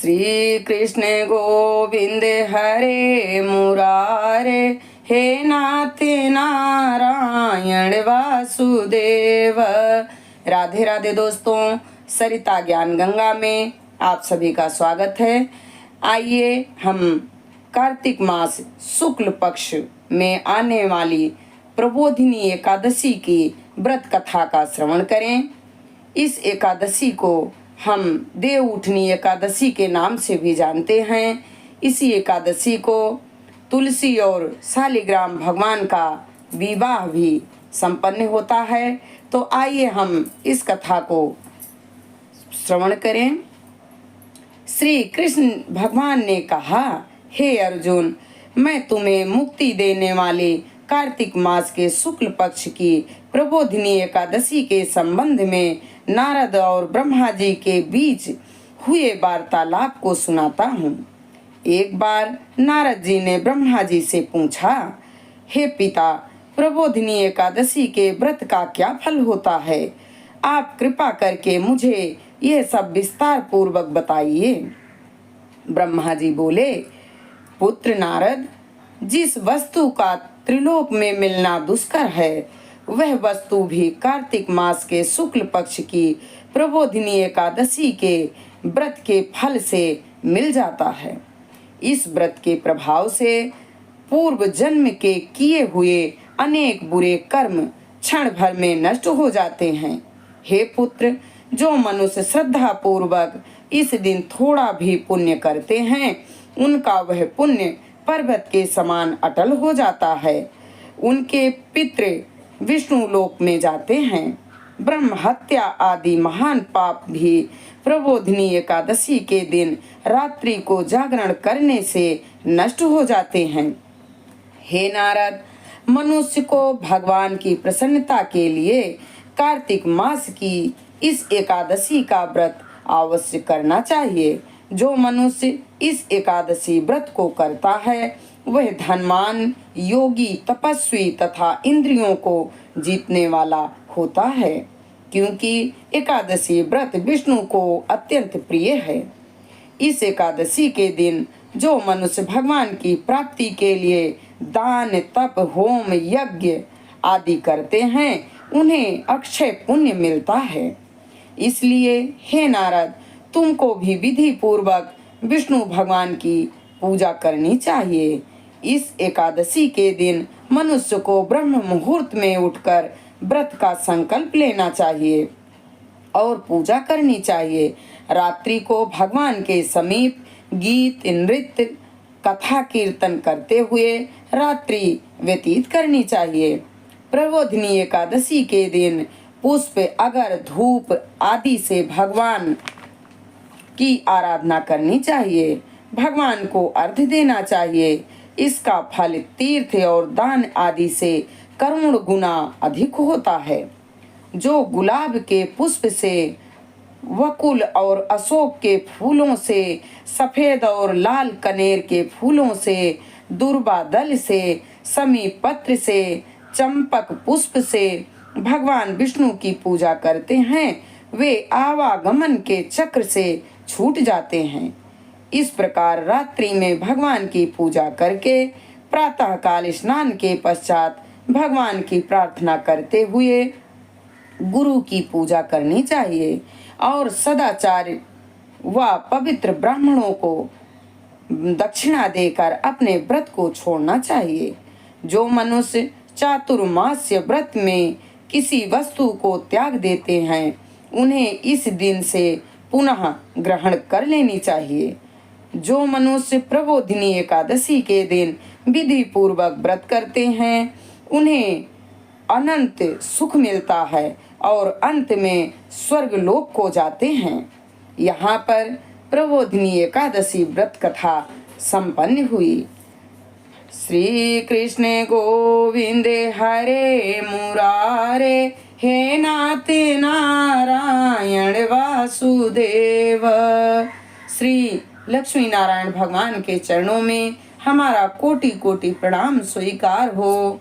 श्री कृष्ण गोविंद हरे मुरारे, हे नाथ नारायण वासुदेव। राधे राधे दोस्तों, सरिता ज्ञान गंगा में आप सभी का स्वागत है। आइए हम कार्तिक मास शुक्ल पक्ष में आने वाली प्रबोधिनी एकादशी की व्रत कथा का श्रवण करें। इस एकादशी को हम देव उठनी एकादशी के नाम से भी जानते हैं। इसी एकादशी को तुलसी और शालिग्राम भगवान का विवाह भी संपन्न होता है। तो आइए हम इस कथा को श्रवण करें। श्री कृष्ण भगवान ने कहा, हे अर्जुन, मैं तुम्हें मुक्ति देने वाले कार्तिक मास के शुक्ल पक्ष की प्रबोधिनी एकादशी के संबंध में नारद और ब्रह्मा जी के बीच हुए वार्तालाप को सुनाता हूँ। एक बार नारद जी ने ब्रह्मा जी से पूछा, हे पिता, प्रबोधिनी एकादशी के व्रत का क्या फल होता है? आप कृपा करके मुझे यह सब विस्तार पूर्वक बताइए। ब्रह्मा जी बोले, पुत्र नारद, जिस वस्तु का त्रिलोक में मिलना दुष्कर है, वह वस्तु भी कार्तिक मास के शुक्ल पक्ष की प्रबोधिनी एकादशी के व्रत के फल से मिल जाता है। इस व्रत के प्रभाव से पूर्व जन्म के किए हुए अनेक बुरे कर्म क्षण भर में नष्ट हो जाते हैं। हे पुत्र, जो मनुष्य श्रद्धा पूर्वक इस दिन थोड़ा भी पुण्य करते हैं, उनका वह पुण्य पर्वत के समान अटल हो जाता है। उनके पितृ विष्णु लोक में जाते हैं। ब्रह्म हत्या आदि महान पाप भी प्रबोधिनी एकादशी के दिन रात्रि को जागरण करने से नष्ट हो जाते हैं। हे नारद, मनुष्य को भगवान की प्रसन्नता के लिए कार्तिक मास की इस एकादशी का व्रत अवश्य करना चाहिए। जो मनुष्य इस एकादशी व्रत को करता है, वह धनवान, योगी, तपस्वी तथा इंद्रियों को जीतने वाला होता है, क्योंकि एकादशी व्रत विष्णु को अत्यंत प्रिय है। इस एकादशी के दिन जो मनुष्य भगवान की प्राप्ति के लिए दान, तप, होम, यज्ञ आदि करते हैं, उन्हें अक्षय पुण्य मिलता है। इसलिए हे नारद, तुमको भी विधि पूर्वक विष्णु भगवान की पूजा करनी चाहिए। इस एकादशी के दिन मनुष्य को ब्रह्म मुहूर्त में उठकर व्रत का संकल्प लेना चाहिए और पूजा करनी चाहिए। रात्रि को भगवान के समीप गीत, नृत्य, कथा कीर्तन करते हुए रात्रि व्यतीत करनी चाहिए। प्रबोधिनी एकादशी के दिन पुष्प, अगर, धूप आदि से भगवान की आराधना करनी चाहिए। भगवान को अर्घ्य देना चाहिए। इसका फल तीर्थ और दान आदि से करोड़ गुना अधिक होता है। जो गुलाब के पुष्प से, वकुल और अशोक के फूलों से, सफेद और लाल कनेर के फूलों से, दुर्वा दल से, समी पत्र से, चंपक पुष्प से भगवान विष्णु की पूजा करते हैं, वे आवागमन के चक्र से छूट जाते हैं। इस प्रकार रात्रि में भगवान की पूजा करके प्रातः काल स्नान के पश्चात भगवान की प्रार्थना करते हुए गुरु की पूजा करनी चाहिए और सदाचार व पवित्र ब्राह्मणों को दक्षिणा देकर अपने व्रत को छोड़ना चाहिए। जो मनुष्य चातुर्मास्य व्रत में किसी वस्तु को त्याग देते हैं, उन्हें इस दिन से पुनः ग्रहण कर लेनी चाहिए। जो मनुष्य प्रबोधिनी एकादशी के दिन विधि पूर्वक व्रत करते हैं, उन्हें अनंत सुख मिलता है और अंत में स्वर्ग लोक को जाते हैं। यहाँ पर प्रबोधिनी एकादशी व्रत कथा संपन्न हुई। श्री कृष्ण गोविंद हरे मुरारे, हे नाथ नारायण वासुदेव। श्री लक्ष्मी नारायण भगवान के चरणों में हमारा कोटि कोटि प्रणाम स्वीकार हो।